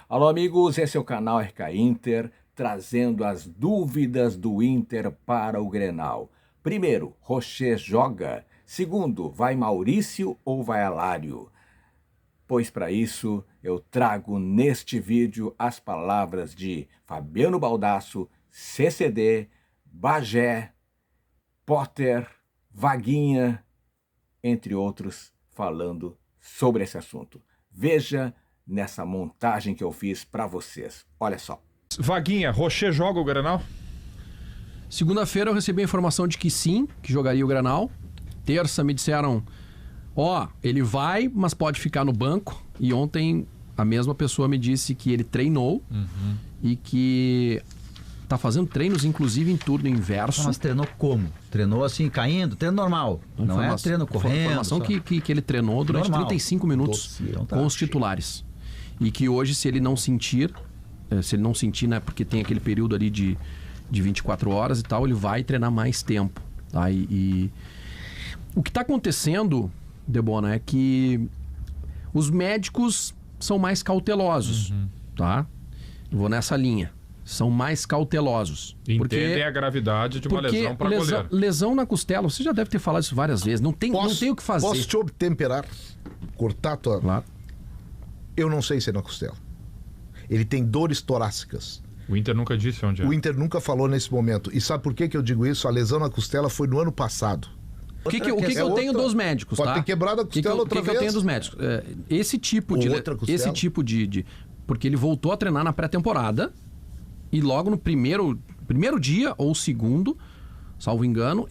Alô amigos, esse é o canal RK Inter, trazendo as dúvidas do Inter para o Grenal. Primeiro, Rocher joga? Segundo, vai Maurício ou vai Alário? Pois para isso eu trago neste vídeo as palavras de Fabiano Baldasso, CCD, Bagé, Potter, Vaguinha, entre outros, falando sobre esse assunto. Veja nessa montagem que eu fiz para vocês. Olha só. Vaguinha, Rocher joga o Grenal? Segunda-feira eu recebi a informação de que sim, que jogaria o Grenal. Terça me disseram, ele vai, mas pode ficar no banco. E ontem a mesma pessoa me disse que ele treinou e que tá fazendo treinos, inclusive, em turno inverso. Mas treinou como? Treinou assim, caindo? Treino normal. Não é treino correndo. Informação que ele treinou durante 35 minutos com os titulares. E que hoje, se ele não sentir, né, porque tem aquele período ali de 24 horas e tal, ele vai treinar mais tempo. Tá? E o que está acontecendo, Debona, é que os médicos são mais cautelosos, tá? Eu vou nessa linha. São mais cautelosos. Entendem a gravidade de uma lesão para goleiro. Lesão na costela, você já deve ter falado isso várias vezes. Não tem o que fazer. Posso te obtemperar? Cortar tua... Claro. Eu não sei se é na costela. Ele tem dores torácicas. O Inter nunca disse onde é. O Inter nunca falou nesse momento. E sabe por que eu digo isso? A lesão na costela foi no ano passado. O que eu tenho dos médicos, pode tá? ter quebrado a costela outra vez. O que eu tenho dos médicos? Esse tipo de... Porque ele voltou a treinar na pré-temporada e logo no primeiro dia ou segundo, salvo engano,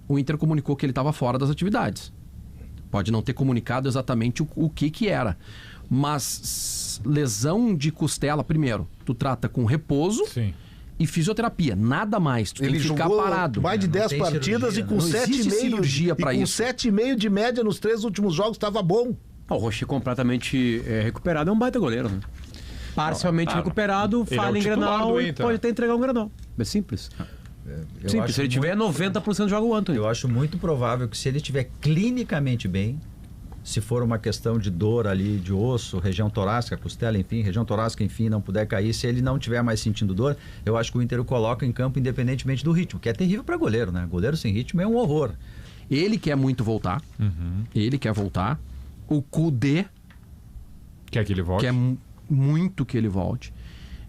o Inter comunicou que ele estava fora das atividades. Pode não ter comunicado exatamente o que era. Mas lesão de costela, primeiro, tu trata com repouso. Sim. E fisioterapia, nada mais. Tu tem que ficar parado. Mais de 10 partidas cirurgia, e com 7,5 de média nos 3 últimos jogos, estava bom. O Rocher completamente recuperado é um baita goleiro, né? Parcialmente recuperado, falha em Grenal e pode até entregar um Grenal. É simples. Simples, se ele tiver 90% joga o Antony. Eu acho muito provável que se ele estiver clinicamente bem, se for uma questão de dor ali de osso, região torácica, costela, enfim, região torácica, enfim, não puder cair, se ele não estiver mais sentindo dor, eu acho que o Inter o coloca em campo independentemente do ritmo, que é terrível para goleiro, né? Goleiro sem ritmo é um horror. Ele quer muito voltar. Ele quer voltar. O Kudê quer que ele volte. Quer muito que ele volte.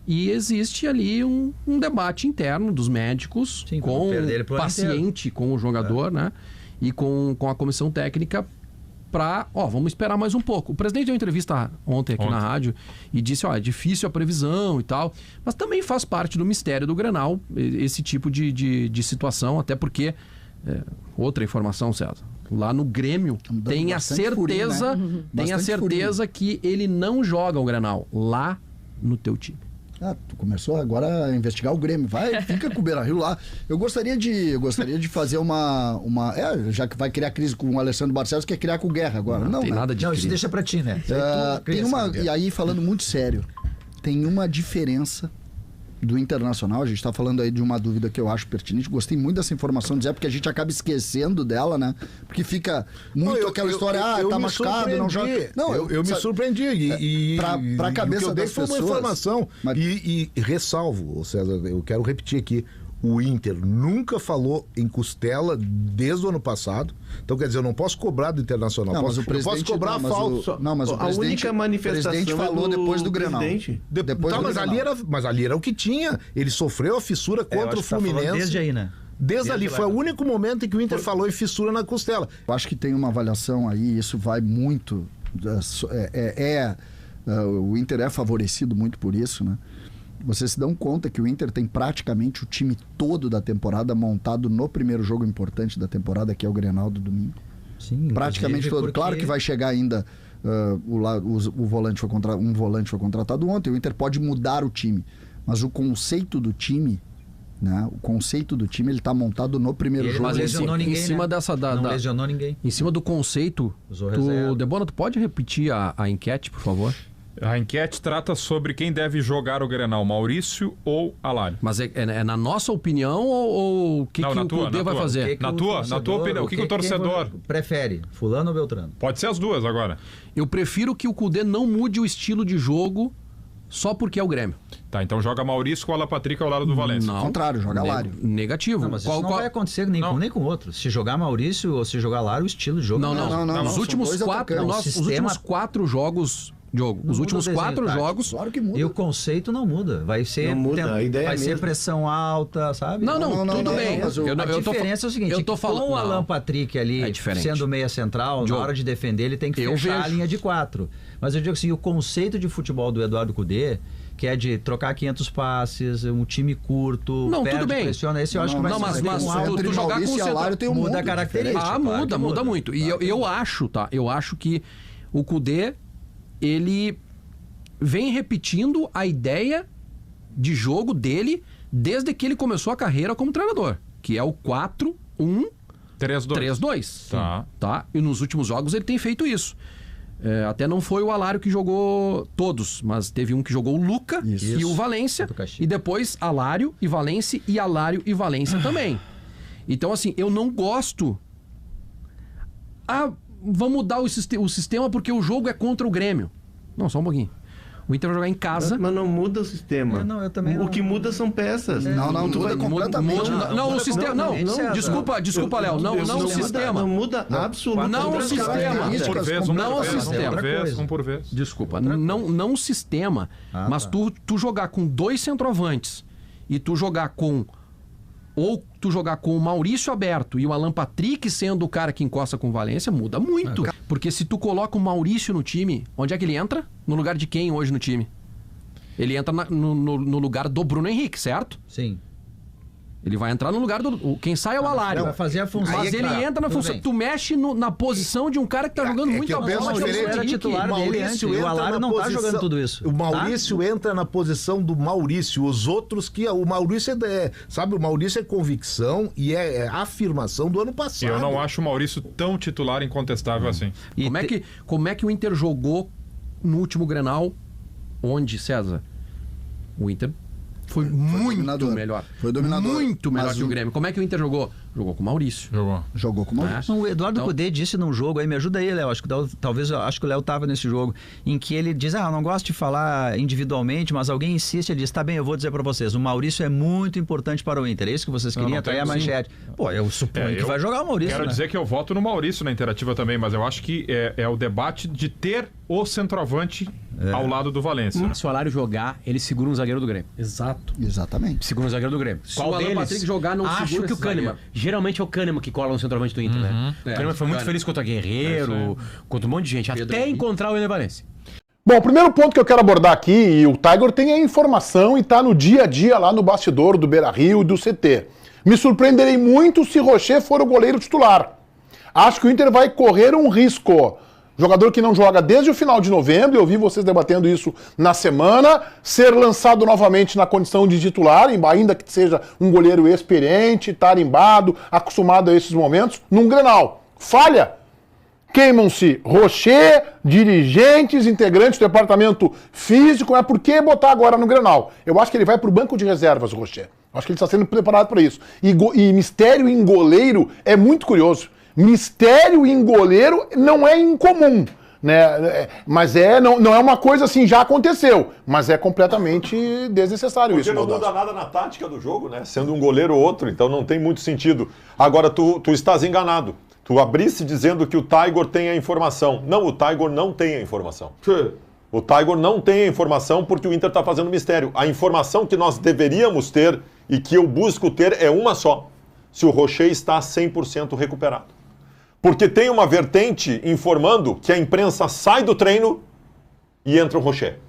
E existe ali um debate interno dos médicos. Sim, com o paciente, com o jogador, né? E com a comissão técnica vamos esperar mais um pouco. O presidente deu uma entrevista ontem aqui na rádio e disse, é difícil a previsão e tal, mas também faz parte do mistério do Grenal esse tipo de situação, até porque, outra informação, César, lá no Grêmio tem a certeza que ele não joga o Grenal lá no teu time. Tu começou agora a investigar o Grêmio. Fica com o Beira-Rio lá. Eu gostaria de fazer já que vai criar crise com o Alessandro Barcelos, quer criar com o Guerra agora. Não tem nada de Não, crise. isso deixa pra ti, né? E aí, falando muito sério, tem uma diferença do Internacional. A gente tá falando aí de uma dúvida que eu acho pertinente. Gostei muito dessa informação, dizer, porque a gente acaba esquecendo dela, né? Porque fica muito aquela história, tá machucado, não joga. Não, eu me surpreendi. E pra cabeça o que eu dei das foi uma pessoas, informação. mas... E ressalvo, César, eu quero repetir aqui. O Inter nunca falou em costela desde o ano passado. Então, quer dizer, eu não posso cobrar do Internacional. Não, eu posso cobrar a falta. Mas a única manifestação o presidente falou depois do Grenal. Mas ali era o que tinha. Ele sofreu a fissura contra o Fluminense. Desde aí, né? Desde ali. Foi o único momento em que o Inter falou em fissura na costela. Eu acho que tem uma avaliação aí, isso vai muito... o Inter é favorecido muito por isso, né? Vocês se dão conta que o Inter tem praticamente o time todo da temporada montado no primeiro jogo importante da temporada, que é o Grenal do domingo. Sim, praticamente todo. Claro que vai chegar ainda um volante foi contratado ontem. O Inter pode mudar o time, mas o conceito do time, né? O conceito do time ele está montado no primeiro jogo. Mas lesionou ninguém, em cima né? não lesionou ninguém. Em cima do conceito, Debona, tu pode repetir a enquete, por favor? A enquete trata sobre quem deve jogar o Grenal, Maurício ou Alário. Mas é na nossa opinião ou o que o Kudê vai fazer? Na tua opinião, o que o torcedor prefere? Fulano ou Beltrano? Pode ser as duas agora. Eu prefiro que o Kudê não mude o estilo de jogo só porque é o Grêmio. Tá, então joga Maurício com o Alan Patrick ao lado do Valência. Não, ao contrário, joga Alário. Negativo. Não, mas isso não vai acontecer nem com um nem com o outro. Se jogar Maurício ou se jogar Alário, o estilo de jogo não. Os últimos 4 jogos... Diogo, os últimos 4 jogos... Claro que muda. E o conceito não muda. Vai ser, a ideia vai ser pressão alta, sabe? Tudo bem. A diferença é o seguinte, eu tô falando, com o Alan Patrick ali, sendo meia central, na hora de defender, ele tem que fechar a linha de 4. Mas eu digo assim, o conceito de futebol do Eduardo Cudê, que é de trocar 500 passes, um time curto, tudo bem. Pressiona, esse eu acho que vai ser mas tu jogar com o Alário tem muda a característica. Muda muito. E eu acho que o Cudê, ele vem repetindo a ideia de jogo dele desde que ele começou a carreira como treinador, que é o 4-1-3-2. Tá? E nos últimos jogos ele tem feito isso. Até não foi o Alário que jogou todos, mas teve um que jogou o Luca e o Valência, e depois Alário e Valência e Alário e Valência também. Então, assim, eu não gosto... vamos mudar o sistema porque o jogo é contra o Grêmio. Não, só um pouquinho. O Inter vai jogar em casa. Mas não muda o sistema. Eu também o que muda são peças. Não muda completamente. Não, o sistema. Não, desculpa, Léo. Não o sistema. Não muda absolutamente. Não o sistema. Um por vez. Desculpa. Não o sistema. Mas tu jogar com 2 centroavantes e tu jogar com... Ou tu jogar com o Maurício aberto e o Alan Patrick sendo o cara que encosta com o Valência, muda muito. Porque se tu coloca o Maurício no time, onde é que ele entra? No lugar de quem hoje no time? Ele entra no lugar do Bruno Henrique, certo? Sim. Ele vai entrar no lugar do... Quem sai é o Alário. Vai fazer a função. Mas ele entra na função... Tu mexe na posição de um cara que tá jogando muito a bola. O Maurício entra, o Alário não tá jogando tudo isso. O Maurício entra na posição do Maurício. Os outros que... O Maurício sabe, o Maurício é convicção e é afirmação do ano passado. Eu não acho o Maurício tão titular incontestável assim. Como é que o Inter jogou no último Grenal? Onde, César? O Inter... Foi muito melhor. Foi dominador. Muito melhor que o Grêmio. Como é que o Inter jogou? Jogou com o Maurício. Jogou com o Maurício. O Eduardo Cudê disse num jogo aí, me ajuda aí, Léo. Acho que o Léo estava nesse jogo, em que ele diz: eu não gosto de falar individualmente, mas alguém insiste, ele diz: tá bem, eu vou dizer para vocês, o Maurício é muito importante para o Inter. É isso que vocês queriam? Tá aí a manchete. Pô, eu suponho que vai jogar o Maurício. Quero dizer que eu voto no Maurício na Interativa também, mas eu acho que é o debate de ter o centroavante ao lado do Valência. Se o Alário jogar, ele segura um zagueiro do Grêmio. Exatamente. Segura um zagueiro do Grêmio. Se o Alan Patrick jogar, não segura. Acho que o Kahneman. Geralmente é o Kahneman que cola no centroavante do Inter, né? O Kahneman foi muito feliz contra Guerreiro, contra um monte de gente, até encontrar o Ener Valencia. Bom, o primeiro ponto que eu quero abordar aqui, e o Tiger tem a informação e está no dia a dia lá no bastidor do Beira-Rio e do CT. Me surpreenderei muito se Rocher for o goleiro titular. Acho que o Inter vai correr um risco. Jogador que não joga desde o final de novembro, eu vi vocês debatendo isso na semana, ser lançado novamente na condição de titular, ainda que seja um goleiro experiente, tarimbado, acostumado a esses momentos, num Grenal. Falha! Queimam-se Rocher, dirigentes, integrantes do departamento físico, por que botar agora no Grenal? Eu acho que ele vai para o banco de reservas, o Rocher. Acho que ele está sendo preparado para isso. E mistério em goleiro é muito curioso. Mistério em goleiro não é incomum, né? Mas não é uma coisa assim, já aconteceu, mas é completamente desnecessário. Porque isso. Porque não muda nada na tática do jogo, né? Sendo um goleiro ou outro, então não tem muito sentido. Agora, tu estás enganado. Tu abriste dizendo que o Tiger tem a informação. Não, o Tiger não tem a informação. O Tiger não tem a informação porque o Inter está fazendo mistério. A informação que nós deveríamos ter e que eu busco ter é uma só. Se o Rocher está 100% recuperado. Porque tem uma vertente informando que a imprensa sai do treino e entra o Rocher.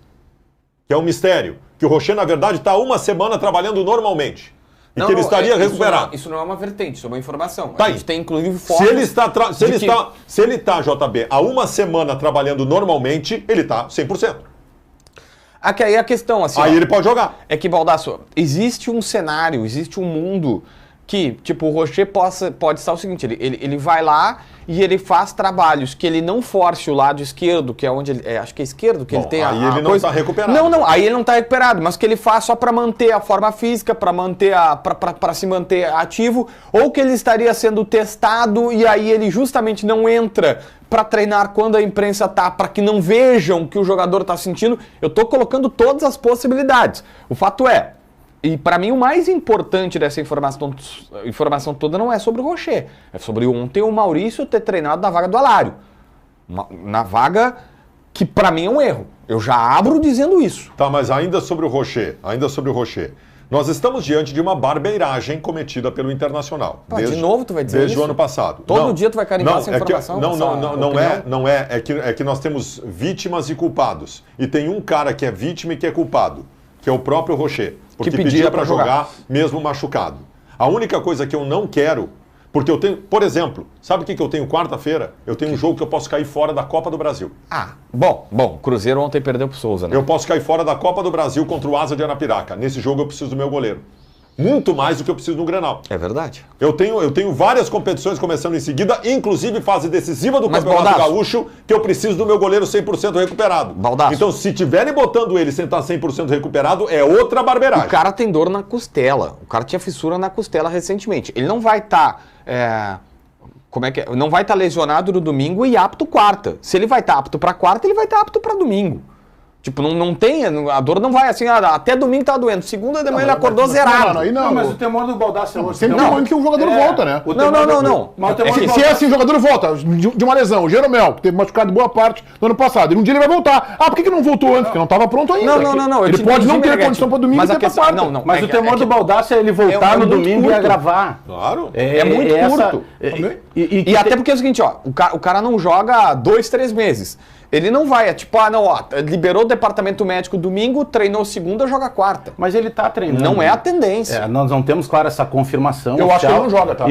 Que é um mistério. Que o Rocher, na verdade, está uma semana trabalhando normalmente. E que ele estaria recuperado. Isso não é uma vertente, isso é uma informação. Tá a gente tem, inclusive, fotos... Se ele está, JB, há uma semana trabalhando normalmente, ele está 100%. Aqui aí a questão, assim... Aí ele pode jogar. É que, Baldasso, existe um cenário, existe um mundo que, tipo, o Rocher pode estar o seguinte, ele vai lá e ele faz trabalhos que ele não force o lado esquerdo, que é onde ele... acho que é esquerdo que ele tem aí ele não está recuperado. Não, aí ele não está recuperado, mas que ele faz só para manter a forma física, para se manter ativo, ou que ele estaria sendo testado e aí ele justamente não entra para treinar quando a imprensa tá, para que não vejam que o jogador está sentindo. Eu estou colocando todas as possibilidades. O fato é, e para mim o mais importante dessa informação toda não é sobre o Rocher, é sobre ontem o Maurício ter treinado na vaga do Alário. Na vaga que para mim é um erro. Eu já abro dizendo isso. Tá, mas ainda sobre o Rocher, nós estamos diante de uma barbeiragem cometida pelo Internacional. De novo tu vai dizer desde isso? o ano passado. Todo dia tu vai carimbar essa informação? É que nós temos vítimas e culpados. E tem um cara que é vítima e que é culpado, que é o próprio Rocher. Porque pedia para jogar mesmo machucado. A única coisa que eu não quero, porque eu tenho, por exemplo, sabe o que eu tenho quarta-feira? Eu tenho um jogo que eu posso cair fora da Copa do Brasil. Bom, o Cruzeiro ontem perdeu pro Souza, né? Eu posso cair fora da Copa do Brasil contra o Asa de Arapiraca. Nesse jogo eu preciso do meu goleiro. Muito mais do que eu preciso no Grenal. É verdade. Eu tenho várias competições começando em seguida, inclusive fase decisiva do Campeonato Gaúcho, que eu preciso do meu goleiro 100% recuperado. Baldasso. Então, se tiverem botando ele sem estar 100% recuperado, é outra barbeiragem. O cara tem dor na costela. O cara tinha fissura na costela recentemente. Ele não vai estar... Não vai estar lesionado no domingo e apto quarta. Se ele vai estar apto para quarta, ele vai estar apto para domingo. Tipo, não tem, a dor não vai assim, até domingo tá doendo. Segunda de manhã ele acordou zerado. Não, mas o temor do Baldasso é hoje. Sempre tem um momento que o jogador volta, né? Não. Mas se é assim, o jogador volta de uma lesão. O Jeromel, que teve machucado boa parte do ano passado. E um dia ele vai voltar. Por que não voltou antes? Porque não estava pronto ainda. Não. Ele pode não ter condição para domingo e ter para quarta. Mas o temor do Baldasso é ele voltar no domingo e agravar. Claro. É muito curto. E até porque é o seguinte, o cara não joga 2-3 meses. Ele não vai, liberou o departamento médico domingo, treinou segunda, joga quarta. Mas ele tá treinando. Não é a tendência. Nós não temos, claro, essa confirmação. Eu acho que ele não joga, tá?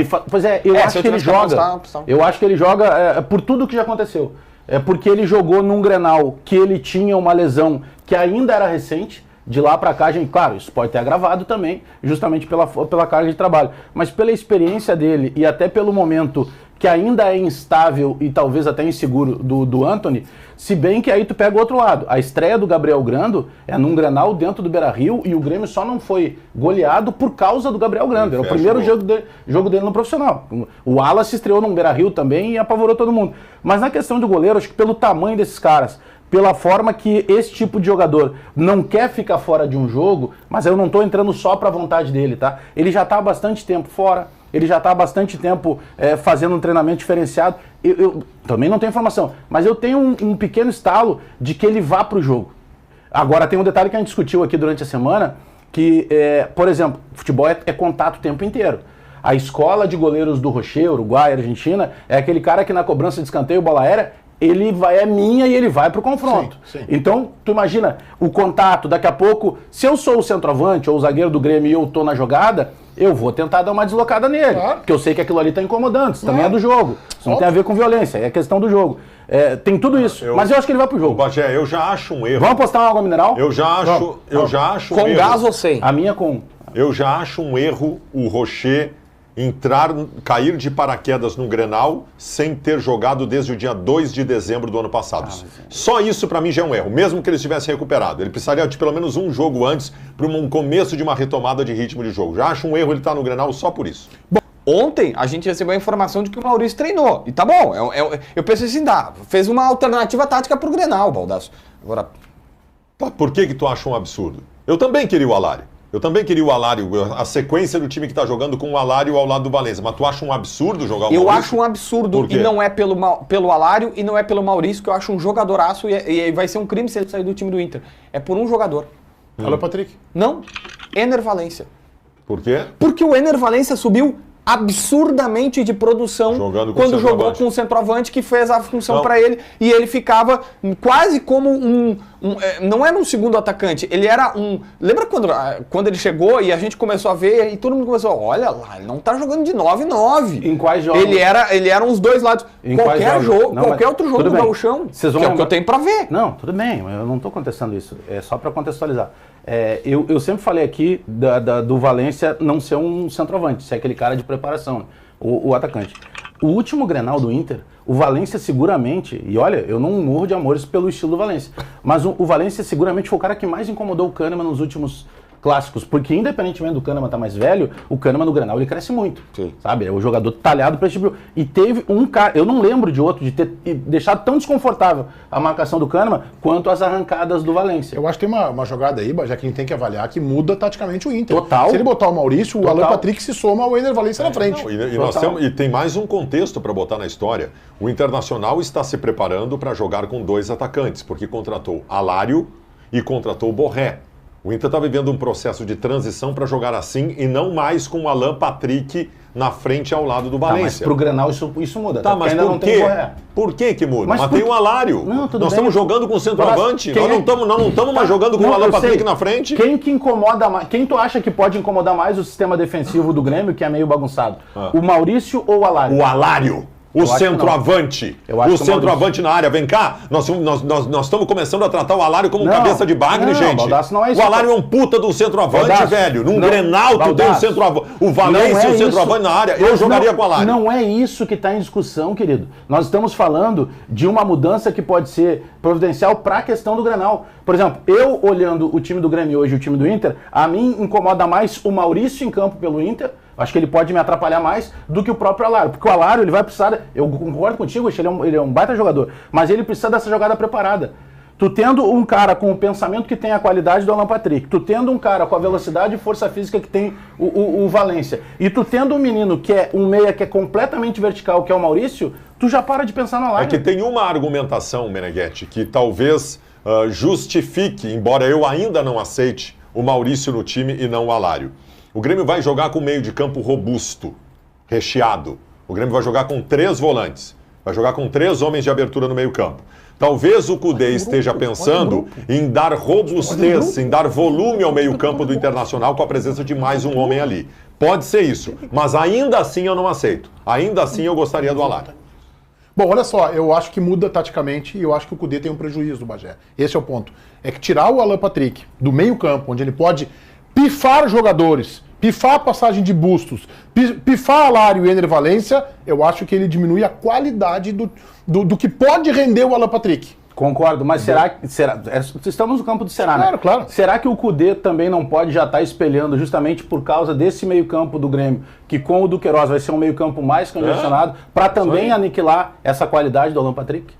Eu acho que ele joga. Eu acho que ele joga por tudo que já aconteceu. É porque ele jogou num Grenal que ele tinha uma lesão que ainda era recente. De lá pra cá, claro, isso pode ter agravado também, justamente pela carga de trabalho. Mas pela experiência dele e até pelo momento que ainda é instável e talvez até inseguro do Antony, se bem que aí tu pega o outro lado. A estreia do Gabriel Grando é num Grenal dentro do Beira-Rio e o Grêmio só não foi goleado por causa do Gabriel Grando. Era o primeiro jogo dele no profissional. O Wallace estreou num Beira-Rio também e apavorou todo mundo. Mas na questão do goleiro, acho que pelo tamanho desses caras, pela forma que esse tipo de jogador não quer ficar fora de um jogo, mas eu não estou entrando só para a vontade dele, tá? Ele já está há bastante tempo fora, ele já está há bastante tempo fazendo um treinamento diferenciado. Eu também não tenho informação, mas eu tenho um pequeno estalo de que ele vá para o jogo. Agora, tem um detalhe que a gente discutiu aqui durante a semana, que, por exemplo, futebol é contato o tempo inteiro. A escola de goleiros do Rocher, Uruguai, Argentina, é aquele cara que na cobrança de escanteio, bola aérea, é minha e ele vai pro confronto. Sim. Então, tu imagina o contato, daqui a pouco, se eu sou o centroavante ou o zagueiro do Grêmio e eu tô na jogada, eu vou tentar dar uma deslocada nele. Claro. Porque eu sei que aquilo ali tá incomodando, isso também é do jogo. Isso não tem a ver com violência, é questão do jogo. Tem tudo isso, mas eu acho que ele vai pro jogo. Bagé, eu já acho um erro. Vamos apostar uma água mineral? Eu já acho um erro. Com gás ou sem? A minha com. Eu já acho um erro o Rocher cair de paraquedas no Grenal sem ter jogado desde o dia 2 de dezembro do ano passado. Só isso para mim já é um erro, mesmo que ele estivesse recuperado. Ele precisaria de pelo menos um jogo antes para um começo de uma retomada de ritmo de jogo. Já acho um erro ele estar no Grenal só por isso. Bom, ontem a gente recebeu a informação de que o Maurício treinou. E tá bom, eu pensei assim, fez uma alternativa tática pro Grenal, Baldasso. Agora... Por que tu acha um absurdo? Eu também queria o Alário. A sequência do time que está jogando com o Alário ao lado do Valência. Mas tu acha um absurdo jogar o Maurício? Eu acho um absurdo, e não é pelo Alário e não é pelo Maurício, que eu acho um jogadoraço e vai ser um crime se ele sair do time do Inter. É por um jogador. Fala, Patrick. Não, Ener Valencia. Por quê? Porque o Ener Valencia subiu absurdamente de produção quando jogou com o centroavante que fez a função para ele e ele ficava quase como não era um segundo atacante, ele era lembra quando ele chegou e a gente começou a ver e todo mundo começou, olha lá, ele não tá jogando de 9-9. Em quais jogos? Ele era uns dois lados. Qualquer jogo, qualquer outro jogo do Gauchão, que é o que eu tenho para ver. Não, tudo bem, eu não tô contestando isso, é só para contextualizar. Eu sempre falei aqui do Valência não ser um centroavante, ser aquele cara de preparação, o atacante. O último Grenal do Inter, o Valência seguramente, e olha, eu não morro de amores pelo estilo do Valência, mas o Valência seguramente foi o cara que mais incomodou o Kahneman nos últimos clássicos, porque independentemente do Kahneman estar mais velho, o Kahneman no Grenal ele cresce muito, sabe? É o jogador talhado para esse tipo. E teve um cara, eu não lembro de outro, de ter deixado tão desconfortável a marcação do Kahneman quanto as arrancadas do Valência. Eu acho que tem uma jogada aí, já que a gente tem que avaliar, que muda taticamente o Inter. Total. Se ele botar o Maurício, o Alan Patrick se soma ao Ener Valência na frente. Não, e tem mais um contexto para botar na história. O Internacional está se preparando para jogar com 2 atacantes, porque contratou Alário e contratou Borré. O Inter está vivendo um processo de transição para jogar assim e não mais com o Alan Patrick na frente ao lado do Valência. Mas pro Grenal isso muda. Tá, mas por quê? Por que muda? Mas tem o Alário. Nós estamos jogando com o centroavante. Nós não estamos mais jogando com o Alan Patrick na frente. Quem que incomoda mais? Quem tu acha que pode incomodar mais o sistema defensivo do Grêmio, que é meio bagunçado? O Maurício ou o Alário? O Alário. O centroavante. O centroavante na área. Vem cá, nós estamos começando a tratar o Alário como cabeça de bagre, gente. Não é isso, o Alário é um puta do centroavante, velho. Num Grenal, tu tem um centroavante. O Valência, o centroavante na área. Eu jogaria com o Alário. Não é isso que está em discussão, querido. Nós estamos falando de uma mudança que pode ser providencial para a questão do Grenal. Por exemplo, eu olhando o time do Grêmio hoje e o time do Inter, a mim incomoda mais o Maurício em campo pelo Inter. Acho que ele pode me atrapalhar mais do que o próprio Alário. Porque o Alário, ele vai precisar... Eu concordo contigo, ele é um baita jogador. Mas ele precisa dessa jogada preparada. Tu tendo um cara com o pensamento que tem a qualidade do Alan Patrick, tu tendo um cara com a velocidade e força física que tem o Valência, e tu tendo um menino que é um meia que é completamente vertical, que é o Maurício, tu já para de pensar no Alário. É que tem uma argumentação, Meneghetti, que talvez justifique, embora eu ainda não aceite, o Maurício no time e não o Alário. O Grêmio vai jogar com meio de campo robusto, recheado. O Grêmio vai jogar com 3 volantes. Vai jogar com 3 homens de abertura no meio campo. Talvez o Cudê esteja pensando em dar robustez, em dar volume ao meio campo do Internacional com a presença de mais um homem ali. Pode ser isso, mas ainda assim eu não aceito. Ainda assim eu gostaria do Alário. Bom, olha só, eu acho que muda taticamente e eu acho que o Cudê tem um prejuízo do Bagé. Esse é o ponto. É que tirar o Alan Patrick do meio campo, onde ele pode pifar jogadores, pifar a passagem de Bustos, pifar Alário e Ener Valência, eu acho que ele diminui a qualidade do que pode render o Alan Patrick. Concordo, mas será estamos no campo do Será, claro, né? Claro. Será que o Cudê também não pode já estar espelhando justamente por causa desse meio campo do Grêmio, que com o Duqueiroz vai ser um meio campo mais congestionado, para também aniquilar essa qualidade do Alan Patrick?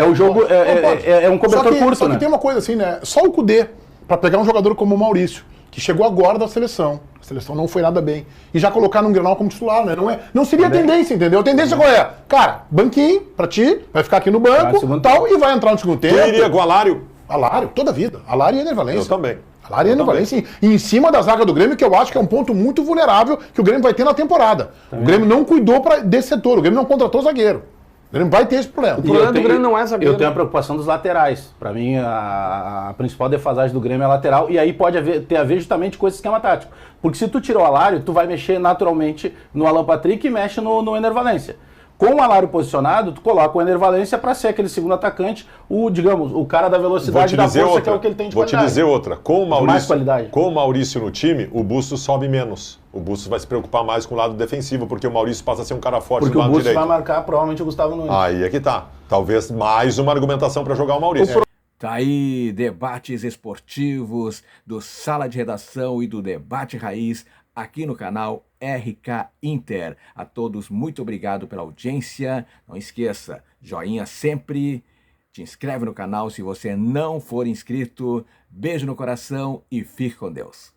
O jogo, é um cobertor curto, só que né? tem uma coisa assim, né? Só o Cudê, para pegar um jogador como o Maurício, que chegou agora da seleção. A seleção não foi nada bem. E já colocar num Grenal como titular, né? Não seria a tendência, entendeu? A tendência qual é? Cara, banquinho pra ti, vai ficar aqui no banco tal, e vai entrar no segundo tempo. Tu iria com o Alário? Alário, toda a vida. Alário e Ener Valência. Eu também. Alário e Ener Valência. E em cima da zaga do Grêmio, que eu acho que é um ponto muito vulnerável que o Grêmio vai ter na temporada. Também. O Grêmio não cuidou desse setor, o Grêmio não contratou zagueiro. O Grêmio vai ter esse problema. O problema do Grêmio não é zagueiro. Eu tenho a preocupação dos laterais. Para mim, a principal defasagem do Grêmio é a lateral. E aí pode ter a ver justamente com esse esquema tático. Porque se tu tirou o Alário, tu vai mexer naturalmente no Alan Patrick e mexe no Ener Valência. Com o Alário posicionado, tu coloca o Ener Valência para ser aquele segundo atacante, o cara da velocidade e da força, que é o que ele tem de qualidade. Vou te dizer outra. Com o Maurício no time, o Bustos sobe menos. O Bustos vai se preocupar mais com o lado defensivo, porque o Maurício passa a ser um cara forte no lado direito. Porque o Bustos vai marcar provavelmente o Gustavo Nunes. Aí é que tá. Talvez mais uma argumentação para jogar o Maurício. Tá aí debates esportivos do Sala de Redação e do Debate Raiz aqui no canal RK Inter. A todos, muito obrigado pela audiência. Não esqueça, joinha sempre. Te inscreve no canal se você não for inscrito. Beijo no coração e fique com Deus.